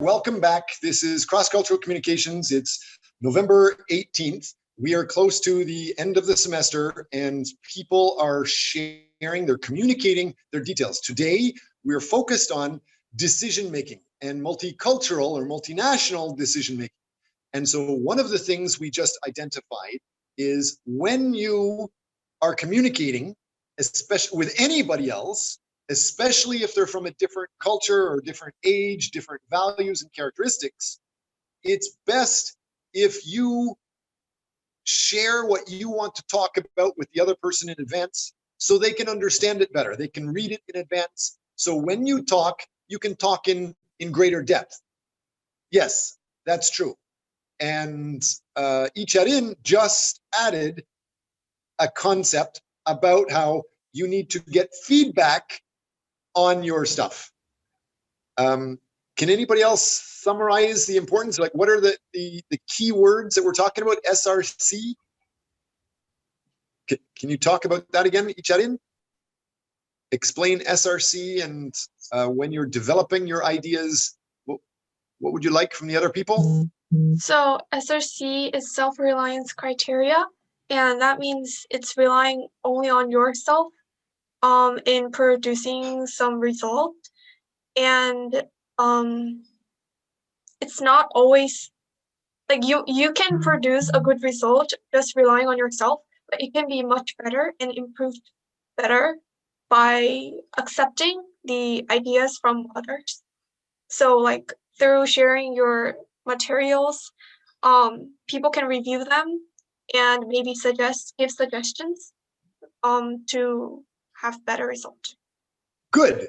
welcome back. This is Cross-Cultural Communications. It's November 18th. We are close to the end of the semester and people are sharing, they're communicating their details. Today, we're focused on decision-making and multicultural or multinational decision-making. And so one of the things we just identified is when you are communicating, especially with anybody else, especially if they're from a different culture or different age, different values and characteristics, it's best if you share what you want to talk about with the other person in advance so they can understand it better. They can read it in advance. So when you talk, you can talk in greater depth. Yes, that's true. And Icharin just added a concept about how you need to get feedback on your stuff. Can anybody else summarize the importance? Like, what are the key words that we're talking about? SRC? Can you talk about that again, Icharin? Explain SRC and when you're developing your ideas, what would you like from the other people? So SRC is self-reliance criteria, and that means it's relying only on yourself in producing some result. And it's not always like you can produce a good result just relying on yourself, but it can be much better and improved better by accepting the ideas from others. So like through sharing your materials, people can review them and maybe give suggestions to have better result. Good.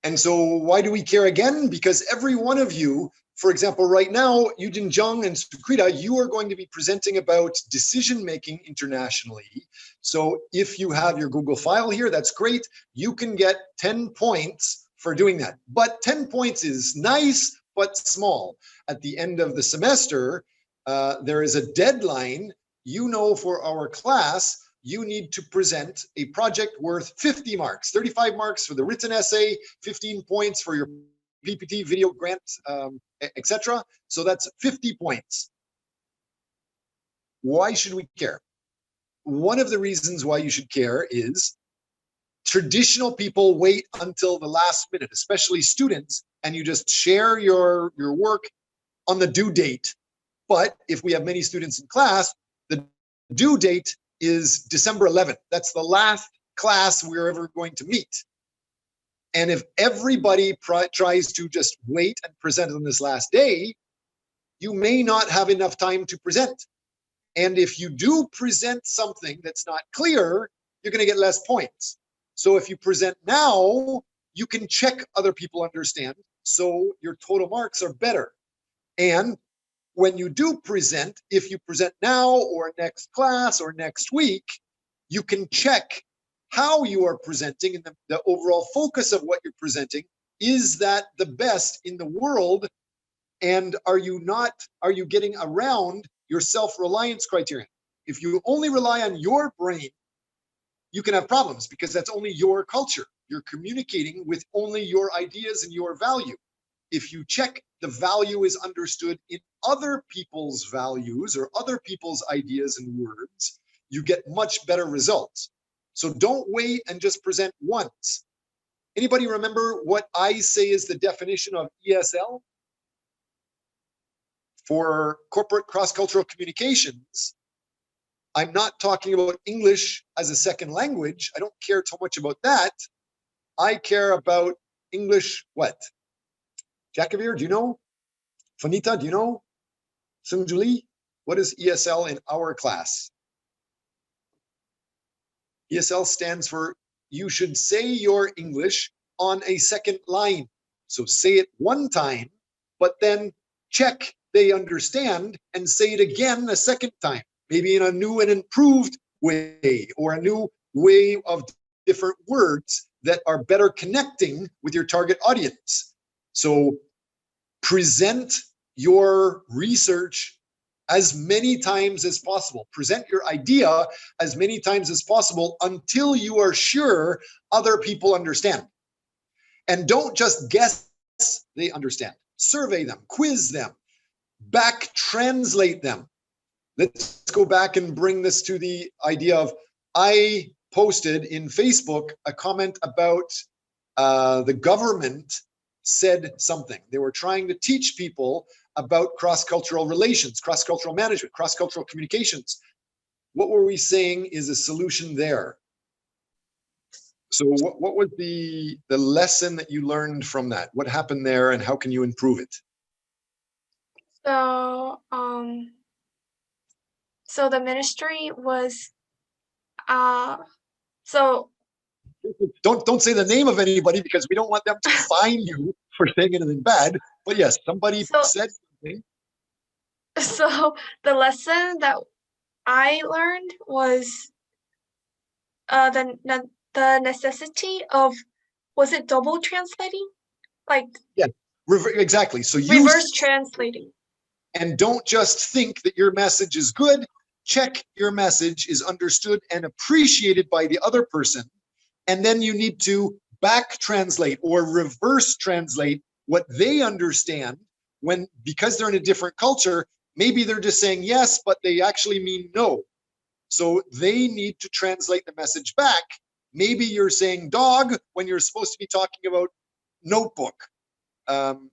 And so why do we care again? Because every one of you, for example, right now, Yujin Jung and Sukrita, you are going to be presenting about decision-making internationally. So if you have your Google file here, that's great. You can get 10 points for doing that. But 10 points is nice, but small. At the end of the semester, there is a deadline. You know, for our class, you need to present a project worth 50 marks, 35 marks for the written essay, 15 points for your PPT video grant, etc. So that's 50 points. Why should we care? One of the reasons why you should care is traditional people wait until the last minute, especially students, and you just share your work on the due date. But if we have many students in class, the due date is December 11th. That's the last class we're ever going to meet. And if everybody tries to just wait and present on this last day, you may not have enough time to present. And if you do present something that's not clear, you're going to get less points. So if you present now, you can check other people understand, so your total marks are better. And when you do present, if you present now or next class or next week, you can check how you are presenting and the overall focus of what you're presenting. Is that the best in the world? And are you getting around your self-reliance criterion? If you only rely on your brain, you can have problems because that's only your culture. You're communicating with only your ideas and your value. If you check the value is understood in other people's values or other people's ideas and words, you get much better results. So don't wait and just present once. Anybody remember what I say is the definition of ESL? For corporate cross-cultural communications, I'm not talking about English as a second language. I don't care too much about that. I care about English what? Jacavir, do you know? Fanita, do you know? Sunjuli, what is ESL in our class? ESL stands for you should say your English on a second line. So say it one time, but then check they understand and say it again a second time, maybe in a new and improved way or a new way of different words that are better connecting with your target audience. So present your research as many times as possible. Present your idea as many times as possible until you are sure other people understand. And don't just guess they understand. survey them, quiz them, back translate them. Let's go back and bring this to the idea of, I posted in Facebook a comment about the government said something. They were trying to teach people about cross-cultural relations, cross-cultural management, cross-cultural communications. What were we saying is a solution there? So what was the lesson that you learned from that? What happened there and how can you improve it? So the ministry was so don't say the name of anybody because we don't want them to fine you for saying anything bad. But yes, somebody said something. So the lesson that I learned was the necessity of, was it double translating? Like, yeah, exactly. So you reverse translating. And don't just think that your message is good. Check your message is understood and appreciated by the other person. And then you need to back translate or reverse translate what they understand, when, because they're in a different culture, maybe they're just saying yes, but they actually mean no. So they need to translate the message back. Maybe you're saying dog when you're supposed to be talking about notebook.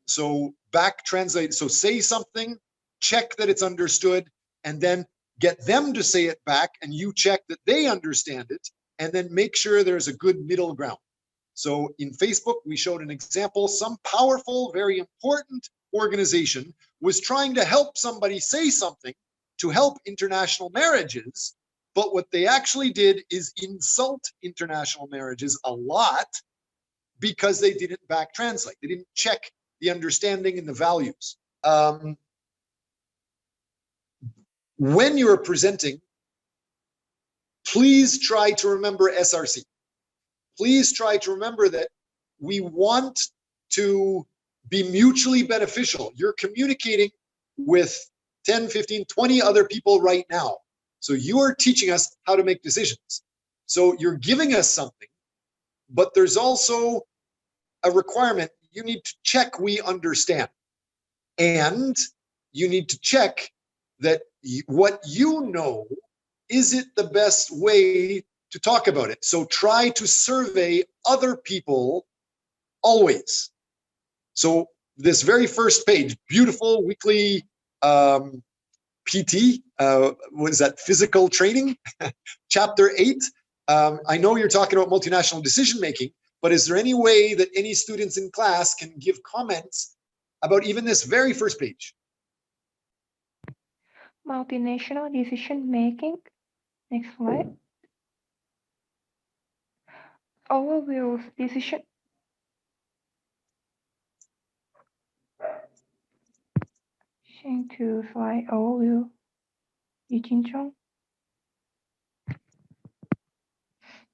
So back translate. So say something, check that it's understood, and then get them to say it back, and you check that they understand it, and then make sure there's a good middle ground. So in Facebook, we showed an example. Some powerful, very important organization was trying to help somebody say something to help international marriages, but what they actually did is insult international marriages a lot, because they didn't back translate. They didn't check the understanding and the values. When you're presenting, please try to remember SRC. Please try to remember that we want to be mutually beneficial. You're communicating with 10, 15, 20 other people right now. So you are teaching us how to make decisions. So you're giving us something, but there's also a requirement. You need to check we understand. And you need to check that what you know, is it the best way to talk about it? So try to survey other people always. So this very first page, beautiful weekly PT, what is that, physical training, chapter 8. I know you're talking about multinational decision making, but is there any way that any students in class can give comments about even this very first page? Multinational decision making. Next slide. Overview decision. Change to slide overview.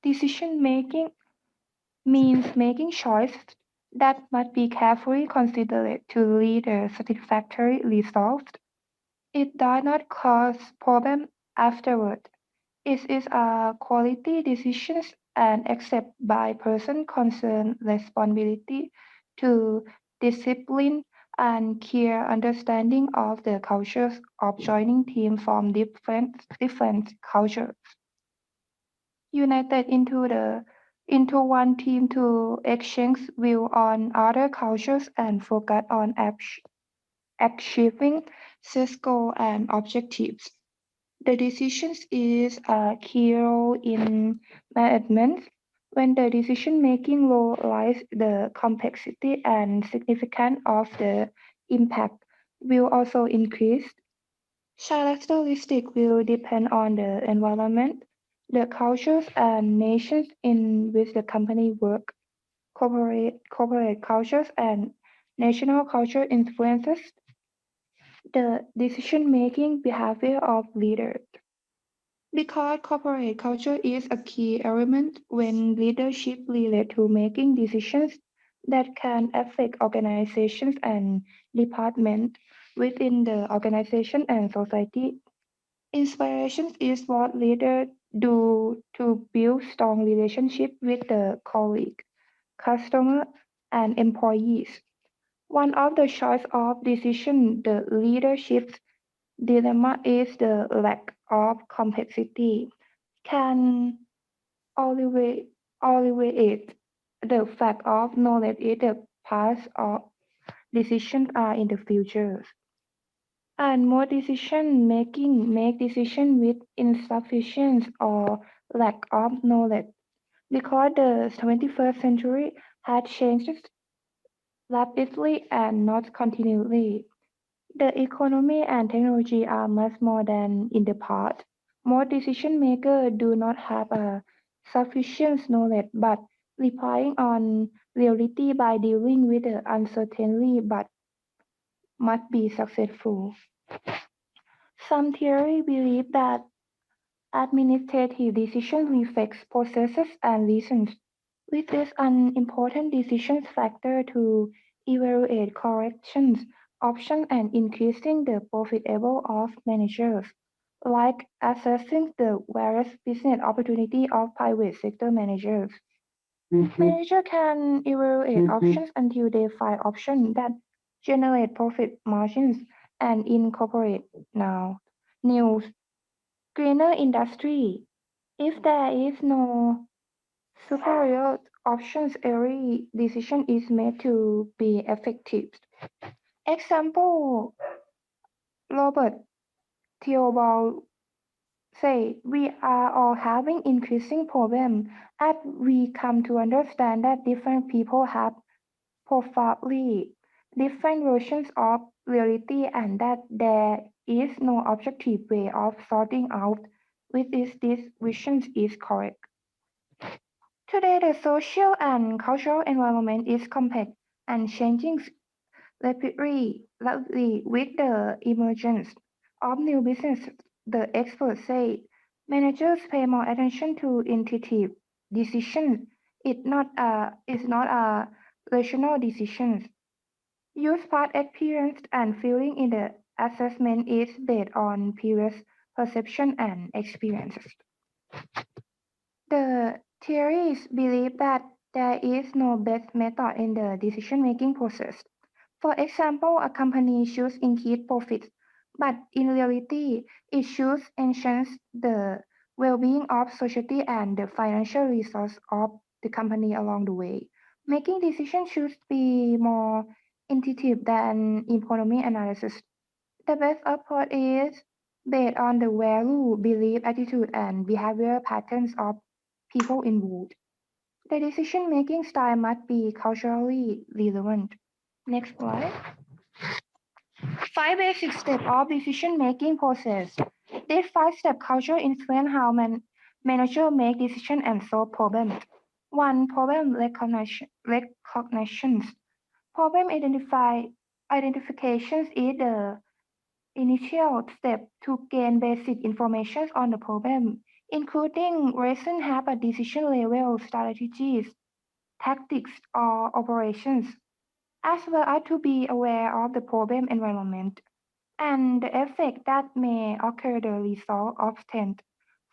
Decision making means making choices that must be carefully considered to lead a satisfactory result. It does not cause problem afterward. It is a quality decisions and accept by person concerned responsibility to discipline and clear understanding of the cultures of joining team from different cultures. United into one team to exchange view on other cultures and focus on achieving set goal and objectives. The decisions is a key role in management. When the decision-making role lies, the complexity and significance of the impact will also increase. Characteristics will depend on the environment, the cultures and nations in which the company work. Corporate cultures and national culture influences the decision-making behavior of leaders. Because corporate culture is a key element when leadership relates to making decisions that can affect organizations and departments within the organization and society. Inspiration is what leaders do to build strong relationships with the colleague, customer, and employees. One of the choice of decision, the leadership's dilemma is the lack of complexity. Can alleviate, alleviate the fact of knowledge is the past or decisions are in the future. And more decision making make decision with insufficient or lack of knowledge because the 21st century had changed rapidly and not continually. The economy and technology are much more than in the past. Most decision makers do not have a sufficient knowledge but relying on reality by dealing with the uncertainty but must be successful. Some theory believe that administrative decision reflects processes and reasons, which is an important decision factor to evaluate corrections, options, and increasing the profitability of managers, like assessing the various business opportunity of private sector managers. Manager can evaluate options until they find options that generate profit margins and incorporate now new greener industry. If there is no superior options, every decision is made to be effective. Example, Robert Theobald say we are all having increasing problem as we come to understand that different people have profoundly different versions of reality and that there is no objective way of sorting out which is this vision is correct. Today, the social and cultural environment is complex and changing rapidly with the emergence of new businesses. The experts say managers pay more attention to intuitive decisions. It's not a rational decisions. Use past experience and feeling in the assessment is based on previous perception and experiences. The theories believe that there is no best method in the decision-making process. For example, a company should increase profits, but in reality, it should ensure the well-being of society and the financial resource of the company along the way. Making decisions should be more intuitive than economic analysis. The best approach is based on the value, belief, attitude, and behavioral patterns of people involved. The decision-making style must be culturally relevant. Next slide. Five basic steps of decision-making process. This five-step culture influence how managers make decisions and solve problems. One, problem recognitions. Problem identifications is the initial step to gain basic information on the problem, including reason have a decision level strategies, tactics, or operations, as well as to be aware of the problem environment and the effect that may occur the result obtained.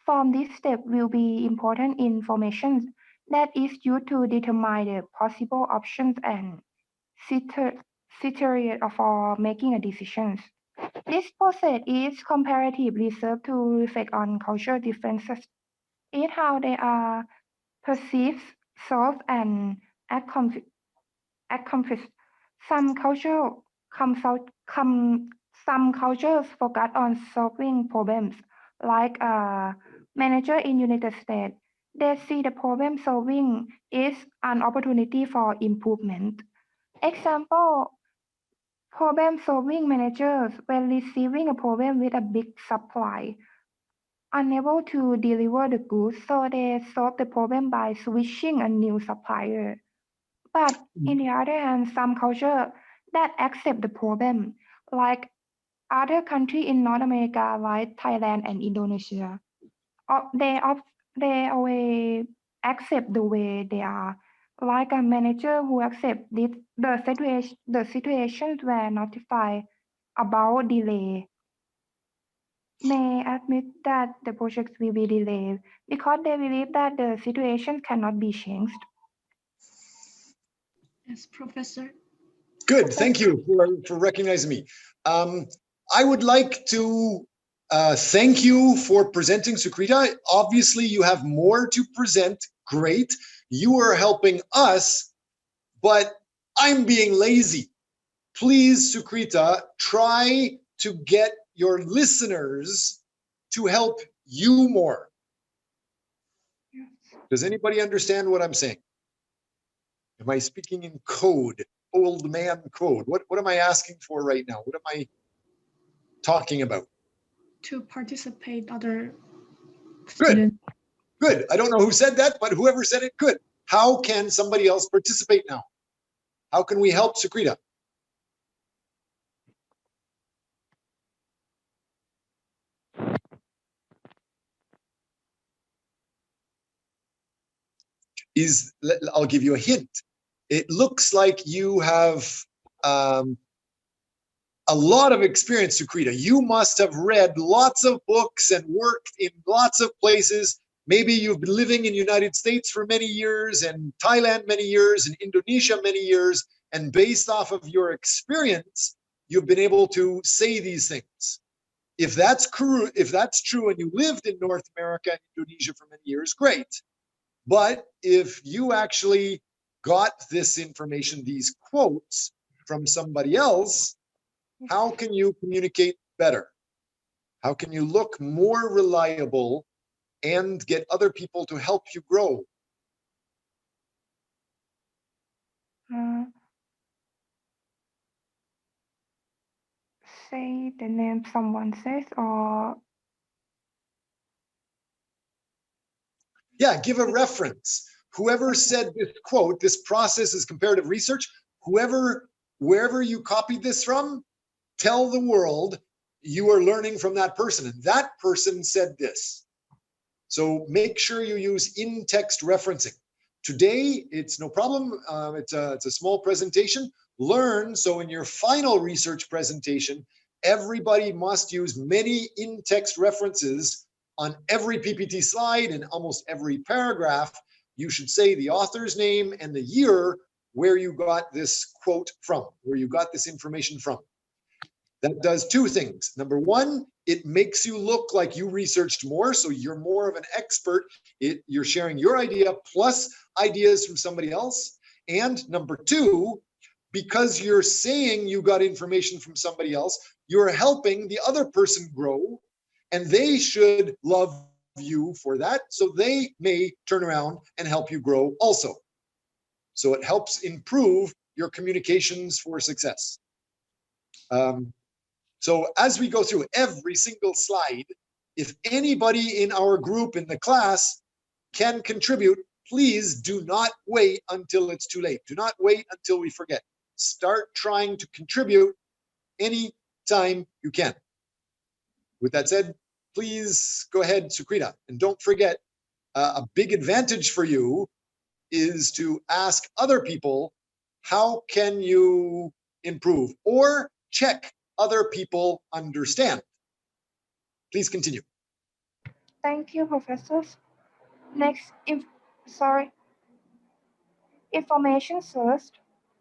From this step will be important information that is used to determine the possible options and criteria for making a decision. This process is comparatively reserved to reflect on cultural differences in how they are perceived, solved, and accomplished. accomplished. Some cultural consult, some cultures focus on solving problems, like a manager in United States. They see the problem solving is an opportunity for improvement. Example, problem solving managers when receiving a problem with a big supply unable to deliver the goods, so they solve the problem by switching a new supplier. But in the other hand, some culture that accept the problem, like other countries in North America, like Thailand and Indonesia, uh, they of they always accept the way they are. Like a manager who accept this, the situations were notified about delay may admit that the project will be delayed because they believe that the situation cannot be changed. Yes, Professor. Good. Thank you for recognizing me. I would like to thank you for presenting, Sukrita. Obviously, you have more to present. Great. You are helping us, but I'm being lazy. Please, Sukrita, try to get your listeners to help you more. Does anybody understand what I'm saying? Am I speaking in code, old man code? What am I asking for right now? What am I talking about? To participate other Good. students. Good. I don't know who said that, but whoever said it, good. How can somebody else participate now? How can we help Sukrita? I'll give you a hint. It looks like you have a lot of experience, Sukrita. You must have read lots of books and worked in lots of places. Maybe you've been living in the United States for many years, and Thailand many years, and Indonesia many years. And based off of your experience, you've been able to say these things. If that's true, and you lived in North America and Indonesia for many years, great. But if you actually got this information, these quotes from somebody else, how can you communicate better? How can you look more reliable and get other people to help you grow? Say the name someone says, or Yeah, give a reference. Whoever said this quote, this process is comparative research, wherever you copied this from, tell the world you are learning from that person, and that person said this. So make sure you use in-text referencing. Today, it's no problem. It's a small presentation. Learn, so in your final research presentation, everybody must use many in-text references on every PPT slide and almost every paragraph. You should say the author's name and the year where you got this quote from, where you got this information from. That does two things. Number one, it makes you look like you researched more, so you're more of an expert. You're sharing your idea plus ideas from somebody else. And number two, because you're saying you got information from somebody else, you're helping the other person grow, and they should love you for that, so they may turn around and help you grow also. So it helps improve your communications for success. So as we go through every single slide, if anybody in our group in the class can contribute, please do not wait until it's too late. Do not wait until we forget. Start trying to contribute any time you can. With that said, please go ahead, Sukrita. And don't forget, a big advantage for you is to ask other people, how can you improve? Or check other people understand. Please continue. thank you, professors. Next, information first.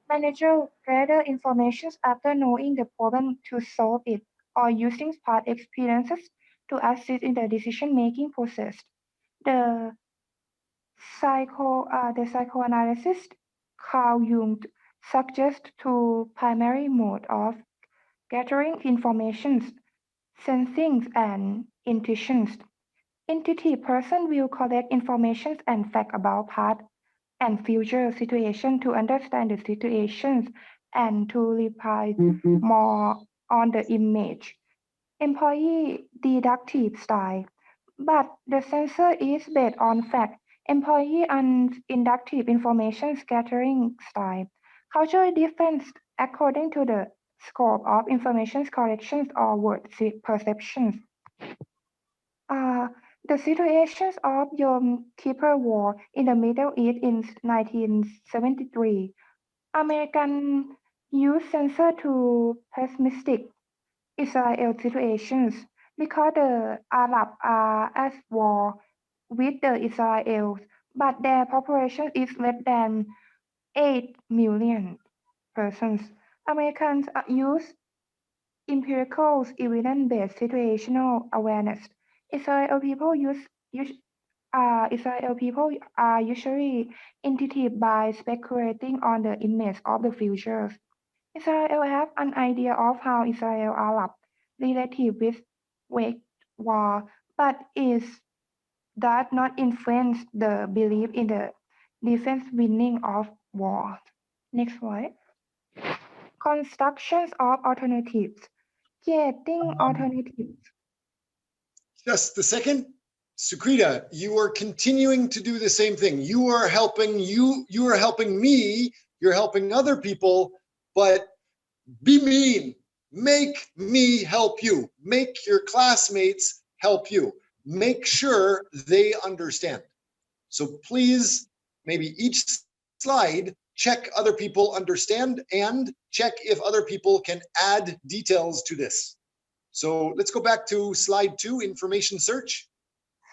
Manager gather information after knowing the problem to solve it, or using past experiences to assist in the decision-making process. The the psychoanalyst Carl Jung suggests two primary modes of gathering information: sensing and intuitions. Intuitive person will collect information and facts about past and future situations to understand the situations and to rely more on the image. Employee deductive style, but the sensor is based on fact. Employee and inductive information scattering style. Cultural difference according to the scope of information collections or word perceptions. The situations of Yom Kippur War in the Middle East in 1973. American used censor to pessimistic Israel situations because the Arabs are at war with the Israelis, but their population is less than 8 million persons. Americans use empirical, evidence-based situational awareness. Israel people Israel people are usually intuitive by speculating on the image of the future. Israel have an idea of how Israel Arab relative with wage war, but is does not influence the belief in the defense winning of war. Next slide. Constructions of alternatives. Creating alternatives. Just a second. Sukrita, you are continuing to do the same thing. You are helping me, you're helping other people, but be mean. Make me help you. Make your classmates help you. Make sure they understand. So please, maybe each slide, check other people understand and check if other people can add details to this. So let's go back to slide 2, information search,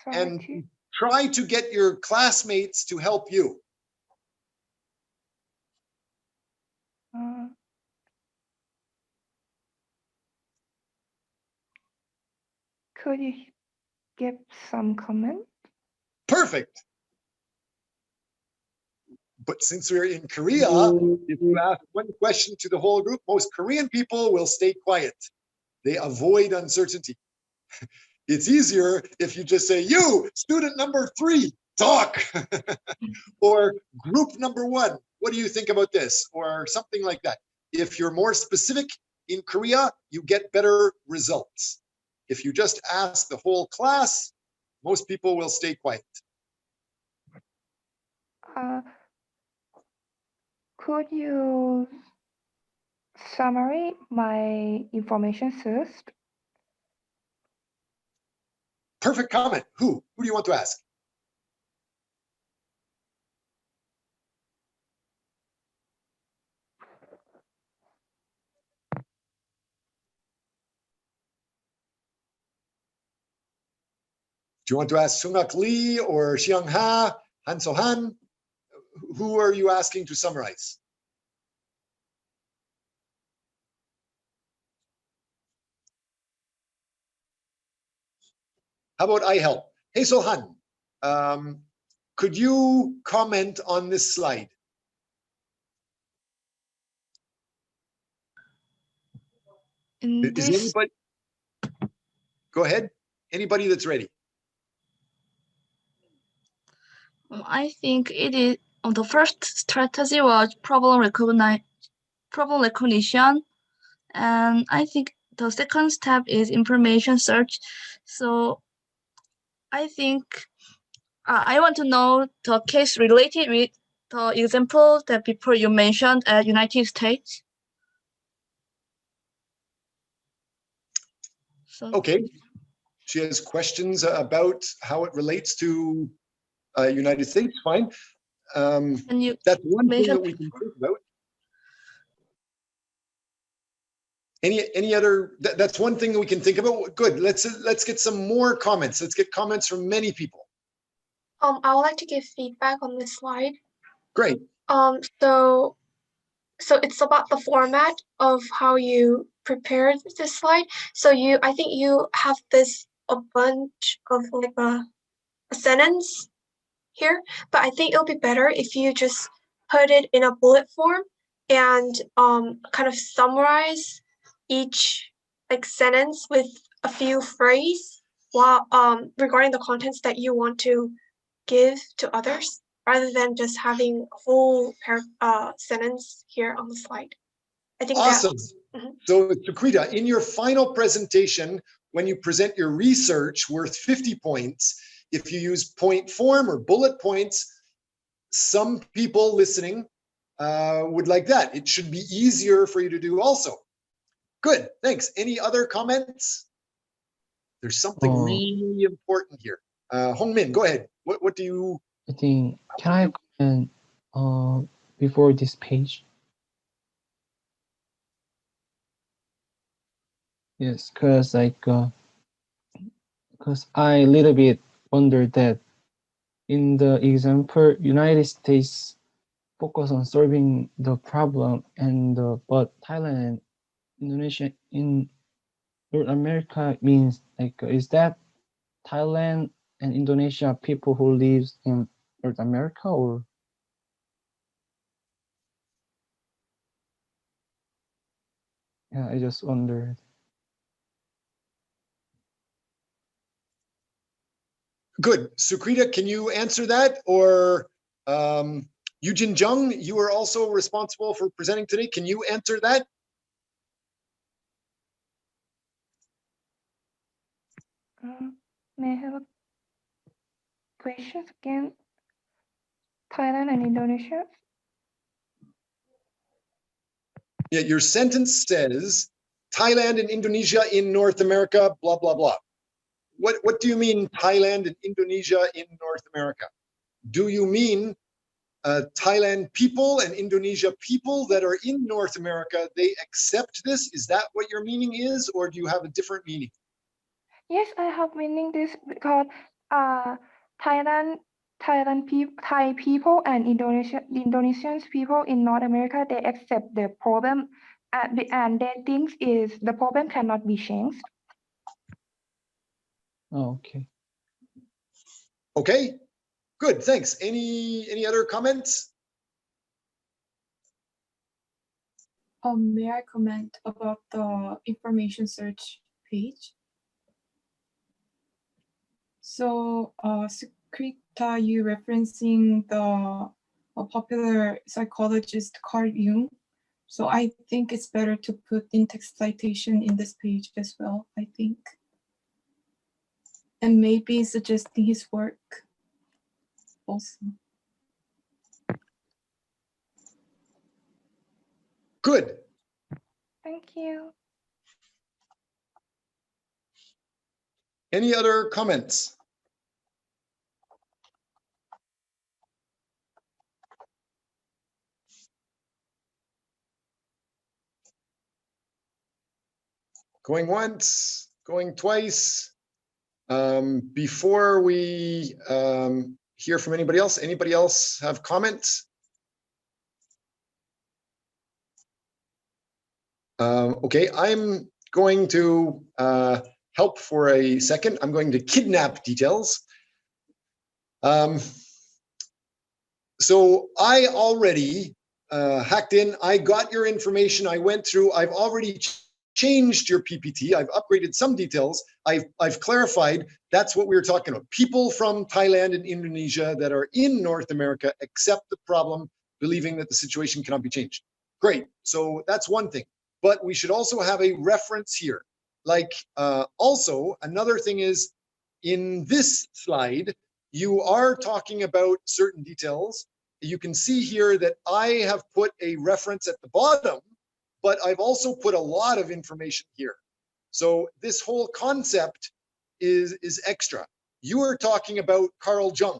and try to get your classmates to help you. Could you give some comment? Perfect. But since we're in Korea, if you ask one question to the whole group, most Korean people will stay quiet. They avoid uncertainty. It's easier if you just say, you, student number 3, talk. Or group number 1, what do you think about this? Or something like that. If you're more specific in Korea, you get better results. If you just ask the whole class, most people will stay quiet. Could you summarize my information first? Perfect comment. Who do you want to ask? Do you want to ask Sungak Lee or Xiang Ha, Han So Han? Who are you asking to summarize? How about I help? Hey, So Han, could you comment on this slide? Is anybody? Go ahead. Anybody that's ready. I think it is the first strategy was problem recognition, and I think the second step is information search. So I think I want to know the case related with the example that before you mentioned at United States. So, okay. She has questions about how it relates to United States. Fine. That's one thing that we can think about. Any other? That's one thing that we can think about. Good. Let's get some more comments. Let's get comments from many people. I would like to give feedback on this slide. Great. So it's about the format of how you prepared this slide. So I think you have a bunch of like a sentence here, but I think it'll be better if you just put it in a bullet form and kind of summarize each like sentence with a few phrases while regarding the contents that you want to give to others, rather than just having a whole sentence here on the slide. I think awesome. Mm-hmm. So, Sukrita, in your final presentation, when you present your research worth 50 points, if you use point form or bullet points, some people listening would like that. It should be easier for you to do also. Good, thanks. Any other comments? There's something really important here. Hongmin, go ahead. What do you? I think, can I comment before this page? Yes, because I little bit wonder that in the example United States, focus on solving the problem, and but Thailand and Indonesia in North America means like is that Thailand and Indonesia people who lives in North America, or yeah, I just wondered. Good. Sukrita, can you answer that? Or Eugene Jung, you are also responsible for presenting today. Can you answer that? May I have a question again? Thailand and Indonesia? Yeah, your sentence says Thailand and Indonesia in North America, blah, blah, blah. What do you mean Thailand and Indonesia in North America? Do you mean Thailand people and Indonesia people that are in North America, they accept this? Is that what your meaning is, or do you have a different meaning? Yes, I have meaning this because Thailand, Thai people and Indonesian people in North America, they accept the problem and they think is the problem cannot be changed. Oh, okay. Okay, good, thanks. Any other comments? May I comment about the information search page? So, Sukrita, you referencing the popular psychologist Carl Jung. So I think it's better to put in-text citation in this page as well, I think. And maybe suggesting his work also. Good. Thank you. Any other comments? Going once, going twice. Before we hear from anybody else have comments? Okay, I'm going to help for a second. I'm going to kidnap details. So I already hacked in. I got your information. I went through. I've already changed your PPT. I've upgraded some details. I've clarified. That's what we were talking about. People from Thailand and Indonesia that are in North America accept the problem, believing that the situation cannot be changed. Great. So that's one thing. But we should also have a reference here. Like also another thing is in this slide, you are talking about certain details. You can see here that I have put a reference at the bottom, but I've also put a lot of information here. So this whole concept is extra. You are talking about Carl Jung.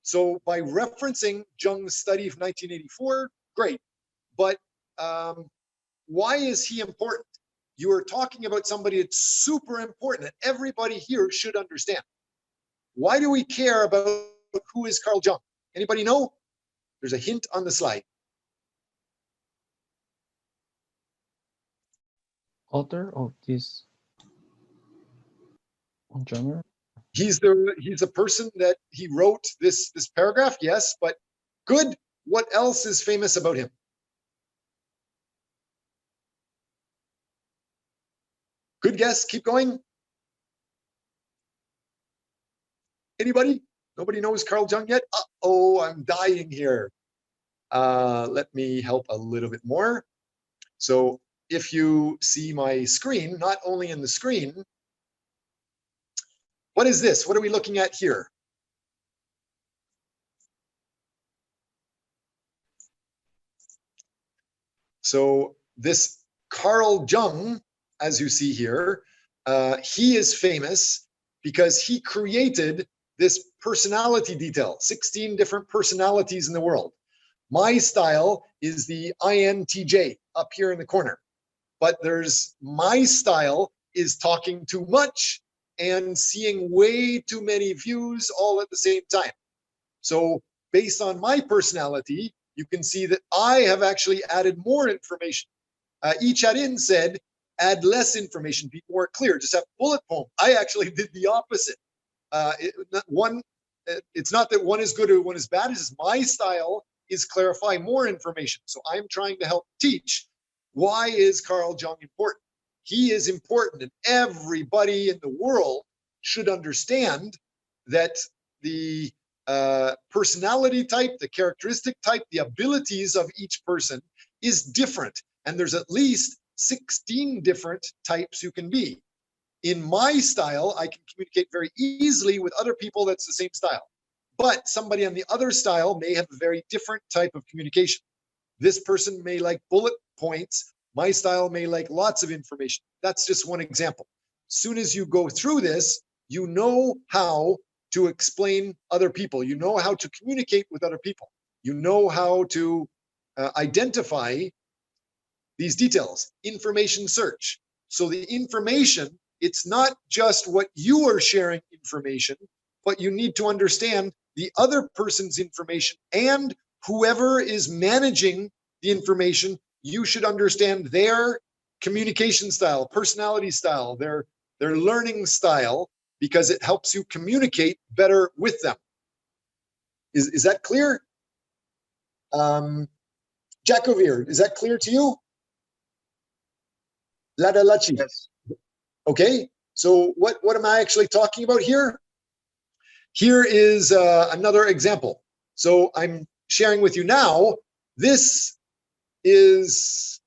So by referencing Jung's study of 1984, great. But why is he important? You are talking about somebody that's super important that everybody here should understand. Why do we care about who is Carl Jung? Anybody know? There's a hint on the slide. Author of this genre? He's the person that he wrote this paragraph, yes, but good. What else is famous about him? Good guess, keep going. Anybody? Nobody knows Carl Jung yet? Uh-oh, I'm dying here. Let me help a little bit more. So if you see my screen, not only in the screen, what is this? What are we looking at here? So this Carl Jung, as you see here, he is famous because he created this personality detail, 16 different personalities in the world. My style is the INTJ up here in the corner, but there's my style is talking too much and seeing way too many views all at the same time. So based on my personality, you can see that I have actually added more information. Chat-in said, add less information, be more clear, just have bullet poem. I actually did the opposite. It's not that one is good or one is bad, it's just my style is clarify more information. So I'm trying to help teach. Why is Carl Jung important? He is important, and everybody in the world should understand that the personality type, the characteristic type, the abilities of each person is different. And there's at least 16 different types you can be. In my style, I can communicate very easily with other people that's the same style. But somebody on the other style may have a very different type of communication. This person may like bullet points. My style may like lots of information. That's just one example. As soon as you go through this, you know how to explain other people. You know how to communicate with other people. You know how to identify these details. Information search. So the information, it's not just what you are sharing information, but you need to understand the other person's information, and whoever is managing the information, you should understand their communication style, personality style, their learning style, because it helps you communicate better with them. Is that clear? Jacovir, is that clear to you? Ladalachi. Yes. Okay, so what am I actually talking about here? Here is another example. So I'm sharing with you now, this is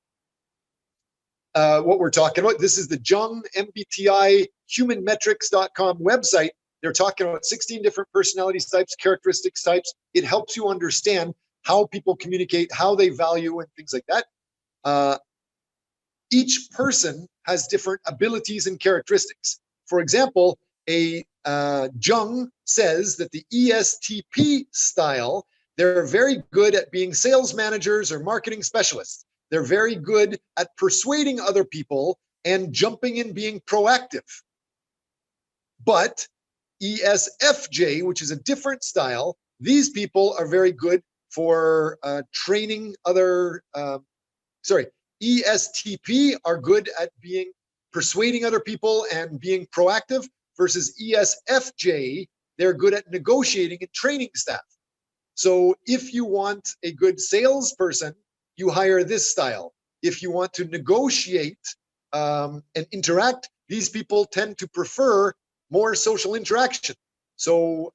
what we're talking about. This is the Jung MBTI humanmetrics.com website. They're talking about 16 different personality types, characteristics types. It helps you understand how people communicate, how they value, and things like that. Each person has different abilities and characteristics. For example, Jung says that the ESTP style, they're very good at being sales managers or marketing specialists. They're very good at persuading other people and jumping in, being proactive. But ESFJ, which is a different style, these people are very good for training other, ESTP are good at persuading other people and being proactive, versus ESFJ, they're good at negotiating and training staff. So if you want a good salesperson, you hire this style. If you want to negotiate and interact, these people tend to prefer more social interaction. So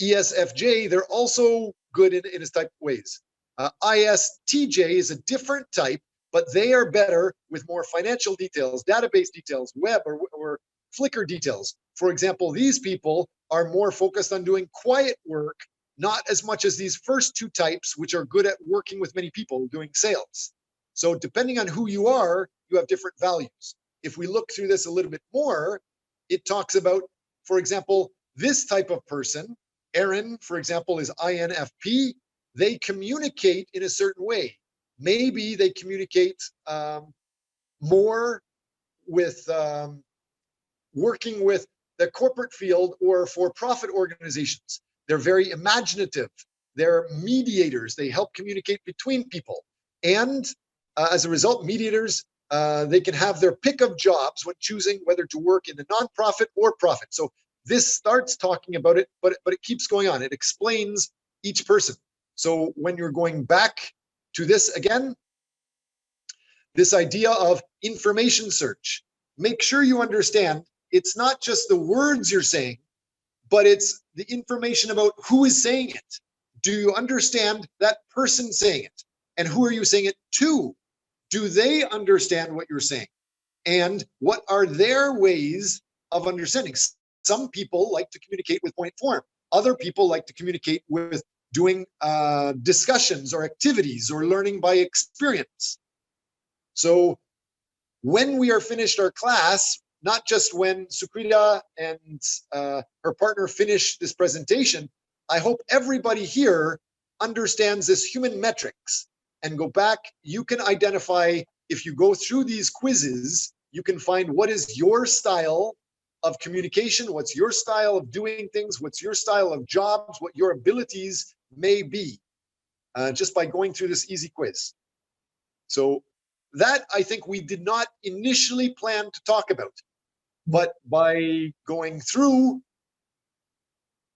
ESFJ, they're also good in its type of ways. ISTJ is a different type, but they are better with more financial details, database details, web or Flickr details. For example, these people are more focused on doing quiet work, not as much as these first two types, which are good at working with many people, doing sales. So depending on who you are, you have different values. If we look through this a little bit more, it talks about, for example, this type of person, Aaron, for example, is INFP. They communicate in a certain way. Maybe they communicate more with working with the corporate field or for-profit organizations. They're very imaginative. They're mediators. They help communicate between people. And as a result, mediators, they can have their pick of jobs when choosing whether to work in the nonprofit or profit. So this starts talking about it, but it keeps going on. It explains each person. So when you're going back to this again, this idea of information search, make sure you understand it's not just the words you're saying, but it's the information about who is saying it. Do you understand that person saying it? And who are you saying it to? Do they understand what you're saying? And what are their ways of understanding? Some people like to communicate with point form. Other people like to communicate with doing discussions or activities or learning by experience. So when we are finished our class, not just when Sukrita and her partner finish this presentation, I hope everybody here understands this human metrics and go back. You can identify, if you go through these quizzes, you can find what is your style of communication, what's your style of doing things, what's your style of jobs, what your abilities may be. just by going through this easy quiz. So that I think we did not initially plan to talk about, but by going through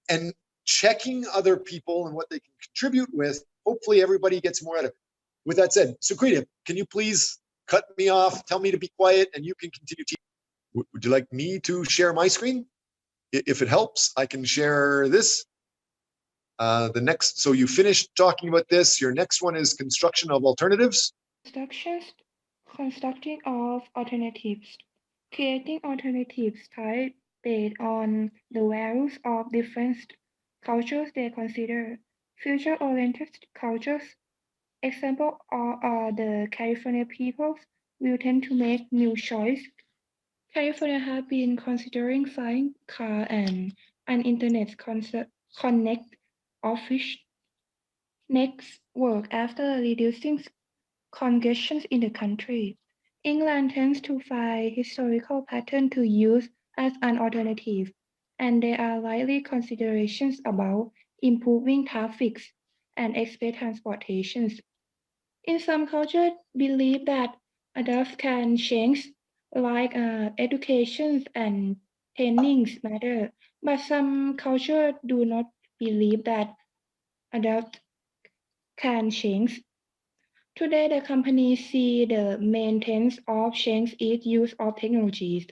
and checking other people and what they can contribute with, hopefully everybody gets more out of it. With that said, Sukrita, can you please cut me off, tell me to be quiet, and you can continue teaching. Would you like me to share my screen? If it helps, I can share this. The next, so you finished talking about this. Your next one is construction of alternatives. Constructing of alternatives. Creating alternatives type based on the values of different cultures they consider. Future-oriented cultures, example are the California peoples, will tend to make new choice. California have been considering flying car and an internet connect office next work after reducing congestion in the country. England tends to find historical pattern to use as an alternative, and there are likely considerations about improving traffic and express transportations. In some cultures, believe that adults can change, like education and trainings matter, but some cultures do not believe that adults can change. Today, the companies see the main trend of change is use of technologies.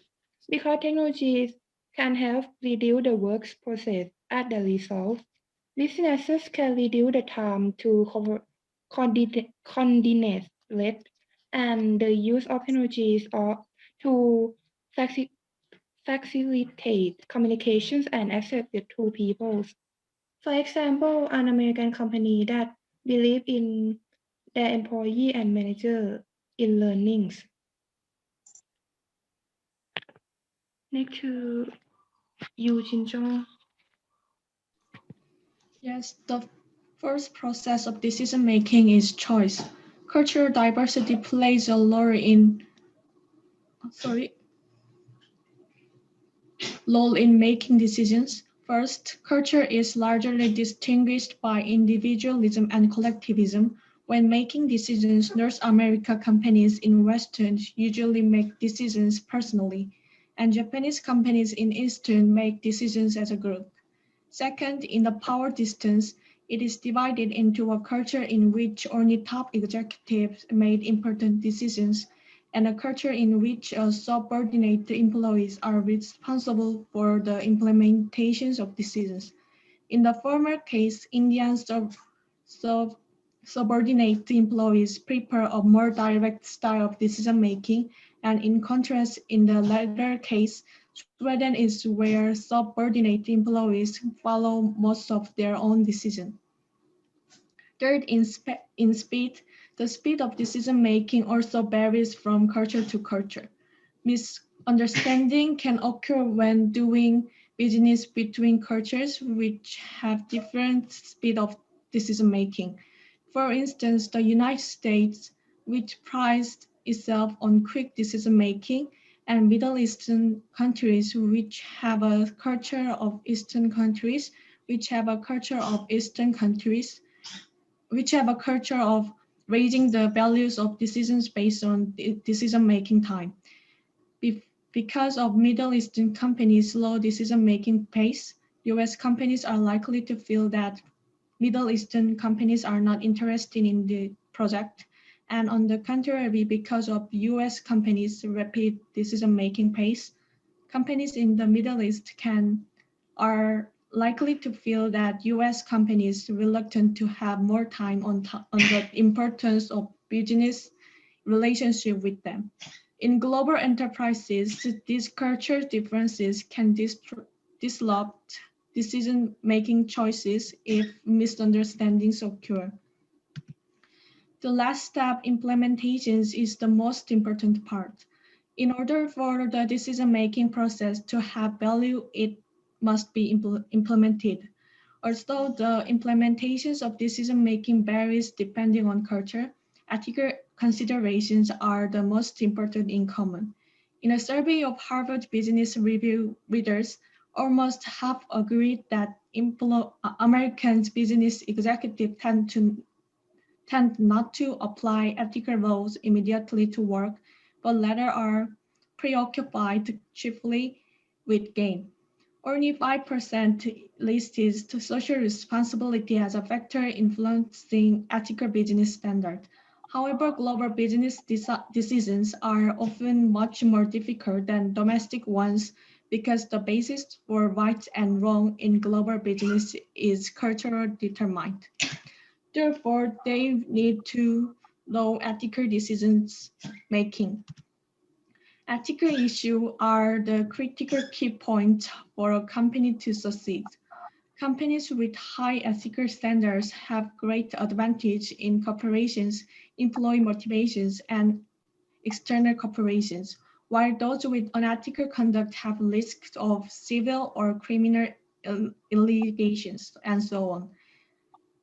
Because technologies can help reduce the work process as the result. Businesses can reduce the time to coordinate and the use of technologies or to facilitate communications and access to people. For example, an American company that believes in their employee and manager in learnings. Next to Yu Jin-jong. Yes, the first process of decision making is choice. Cultural diversity plays a role in making decisions. First, culture is largely distinguished by individualism and collectivism. When making decisions, North America companies in Western usually make decisions personally, and Japanese companies in Eastern make decisions as a group. Second, in the power distance, it is divided into a culture in which only top executives made important decisions and a culture in which subordinate employees are responsible for the implementations of decisions. In the former case, Indian subordinate employees prefer a more direct style of decision making, and in contrast, in the latter case, Sweden is where subordinate employees follow most of their own decisions. Third, in speed, the speed of decision making also varies from culture to culture. Misunderstanding can occur when doing business between cultures which have different speed of decision making. For instance, the United States, which prides itself on quick decision making, and Middle Eastern countries which have a culture of Eastern countries, which have a culture of Eastern countries, which have a culture of raising the values of decisions based on decision-making time. Because of Middle Eastern companies' slow decision-making pace, US companies are likely to feel that Middle Eastern companies are not interested in the project. And on the contrary, because of US companies' rapid decision-making pace, companies in the Middle East are likely to feel that US companies reluctant to have more time on the importance of business relationship with them. In global enterprises, these cultural differences can disrupt decision-making choices if misunderstandings occur. The last step, implementations, is the most important part. In order for the decision-making process to have value, it must be implemented. Although the implementations of decision-making varies depending on culture, ethical considerations are the most important in common. In a survey of Harvard Business Review readers, almost half agreed that American business executives tend to tend not to apply ethical laws immediately to work, but rather are preoccupied chiefly with gain. Only 5% listed social responsibility as a factor influencing ethical business standards. However, global business decisions are often much more difficult than domestic ones because the basis for right and wrong in global business is cultural determined. Therefore, they need to know ethical decisions making. Ethical issues are the critical key point for a company to succeed. Companies with high ethical standards have great advantage in corporations, employee motivations, and external corporations, while those with unethical conduct have risks of civil or criminal allegations, and so on.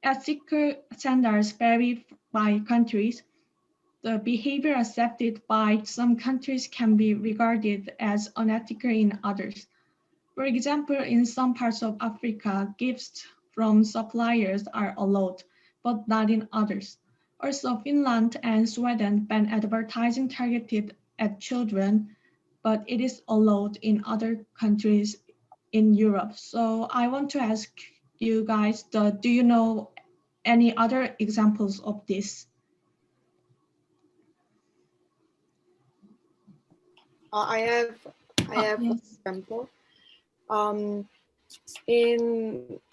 Ethical standards vary by countries. The behavior accepted by some countries can be regarded as unethical in others. For example, in some parts of Africa, gifts from suppliers are allowed, but not in others. Also, Finland and Sweden ban advertising targeted at children, but it is allowed in other countries in Europe. So I want to ask you guys, do you know any other examples of this? I have Yes. an example.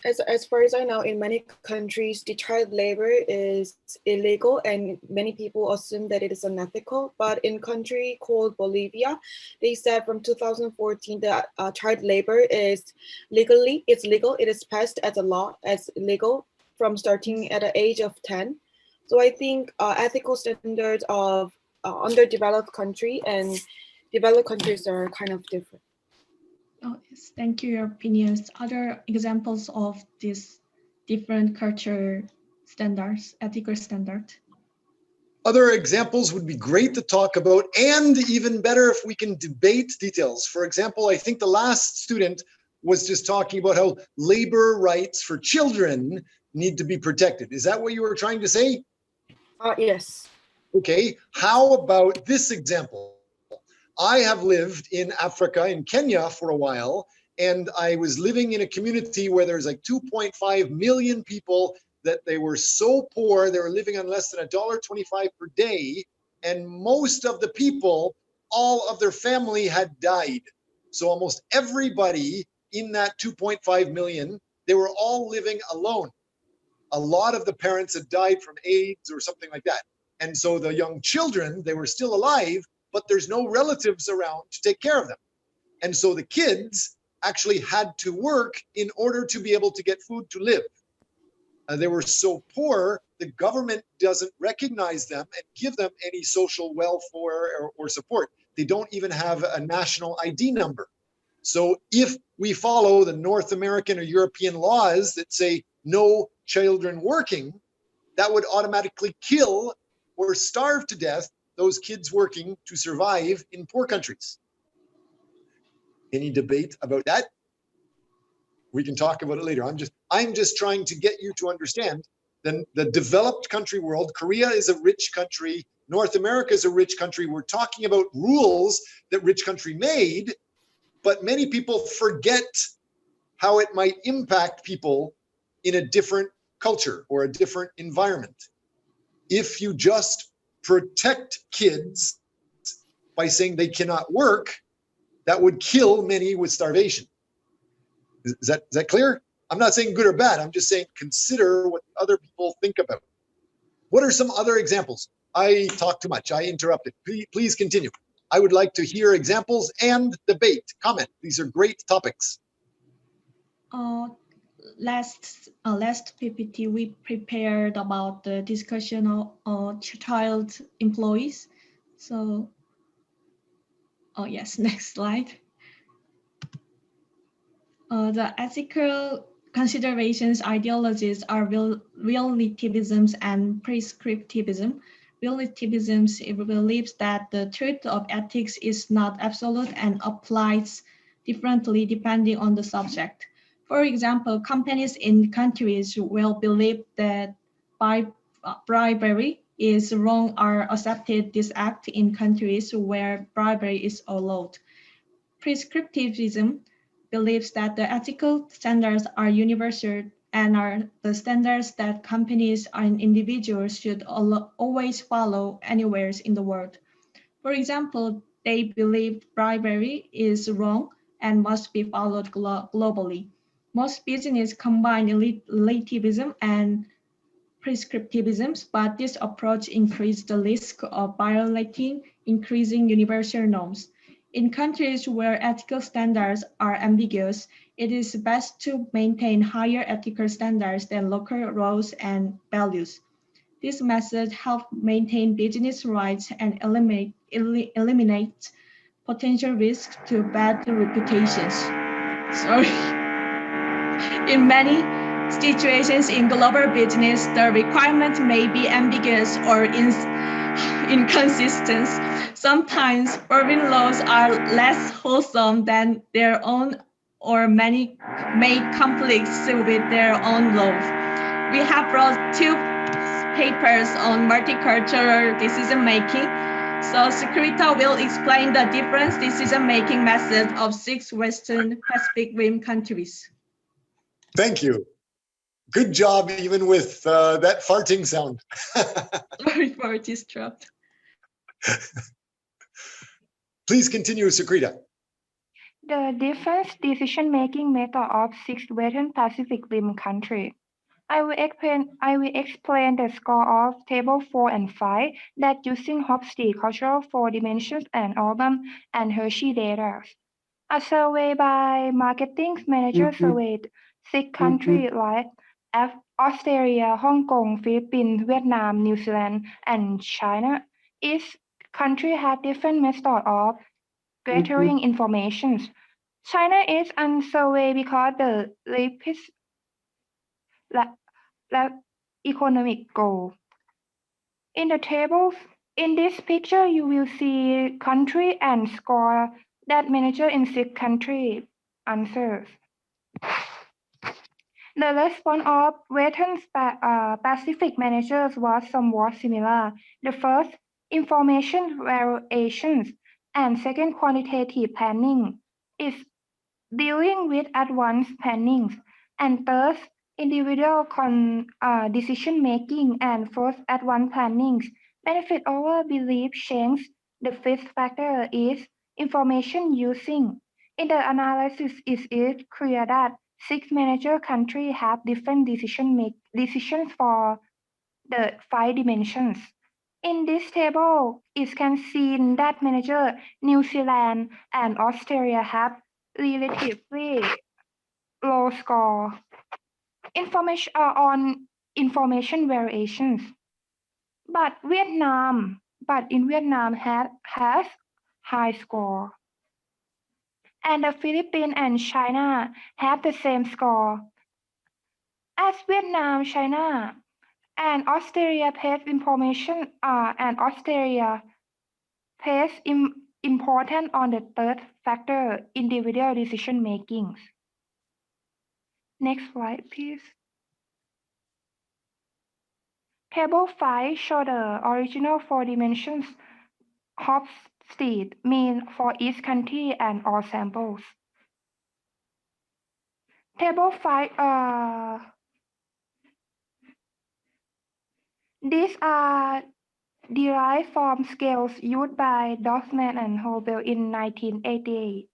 As far as I know, in many countries, the child labor is illegal, and many people assume that it is unethical. But in a country called Bolivia, they said from 2014 that child labor is legal. It is passed as a law as legal from starting at the age of 10. So I think ethical standards of underdeveloped country and developed countries are kind of different. Oh, yes. Thank you. Your opinions. Other examples of these different culture standards, ethical standard. Other examples would be great to talk about, and even better if we can debate details. For example, I think the last student was just talking about how labor rights for children need to be protected. Is that what you were trying to say? Yes. Okay, how about this example? I have lived in Africa, in Kenya for a while, and I was living in a community where there's like 2.5 million people that they were so poor, they were living on less than $1.25 per day, and most of the people, all of their family had died. So almost everybody in that 2.5 million, they were all living alone. A lot of the parents had died from AIDS or something like that. And so the young children, they were still alive, but there's no relatives around to take care of them. And so the kids actually had to work in order to be able to get food to live. They were so poor, the government doesn't recognize them and give them any social welfare or support. They don't even have a national ID number. So if we follow the North American or European laws that say no children working, that would automatically kill or starve to death those kids working to survive in poor countries. Any debate about that? We can talk about it later. I'm just trying to get you to understand the developed country world. Korea is a rich country. North America is a rich country. We're talking about rules that rich country made, but many people forget how it might impact people in a different culture or a different environment. If you just protect kids by saying they cannot work, that would kill many with starvation. Is that clear? I'm not saying good or bad. I'm just saying consider what other people think about. What are some other examples? I talk too much. I interrupted. Please continue. I would like to hear examples and debate, comment. These are great topics. Last PPT we prepared about the discussion of child employees. So, yes, next slide. The ethical considerations, ideologies are relativism and prescriptivism. Relativism believes that the truth of ethics is not absolute and applies differently depending on the subject. For example, companies in countries will believe that by bribery is wrong are accepted this act in countries where bribery is allowed. Prescriptivism believes that the ethical standards are universal and are the standards that companies and individuals should always follow anywhere in the world. For example, they believe bribery is wrong and must be followed globally. Most businesses combine relativism and prescriptivism, but this approach increases the risk of violating increasing universal norms. In countries where ethical standards are ambiguous, it is best to maintain higher ethical standards than local laws and values. This method helps maintain business rights and eliminate potential risks to bad reputations. Sorry. In many situations in global business, the requirement may be ambiguous or inconsistent. Sometimes foreign laws are less wholesome than their own or many may conflict with their own laws. We have brought two papers on multicultural decision-making. So Sukrita will explain the different decision-making methods of 6 Western Pacific Rim countries. Thank you. Good job, even with that farting sound. Sorry for disrupt. Please continue, Sukrita. The different decision-making method of 6 Western Pacific Rim countries. I will explain the score of table 4 and 5 that using Hofstede cultural 4 dimensions and Oldham and Hershey data. A survey by marketing manager surveyed 6 countries like Australia, Hong Kong, Philippines, Vietnam, New Zealand, and China. Each country had different methods of gathering information. China is unsurveyed because the economic goal. In the tables, in this picture, you will see country and score that manager in 6 country answers. The response of Western Pacific managers was somewhat similar. The first, information variations, and second, quantitative planning, is dealing with advanced planning, and third, individual decision-making, and fourth, advanced planning, benefit over belief change. The fifth factor is information using. In the analysis, it is clear that 6 major countries have different decisions for the 5 dimensions. In this table, it can see that manager New Zealand and Australia have relatively low score. Information on information variations. But in Vietnam has high score. And the Philippines and China have the same score. As Vietnam, China, and Australia pays information and Australia pays important on the third factor, individual decision making. Next slide, please. Table 5 shows the original 4 dimensions Hofstede mean for each country and all samples. Table 5, these are derived from scales used by Dorfman and Hobel in 1988.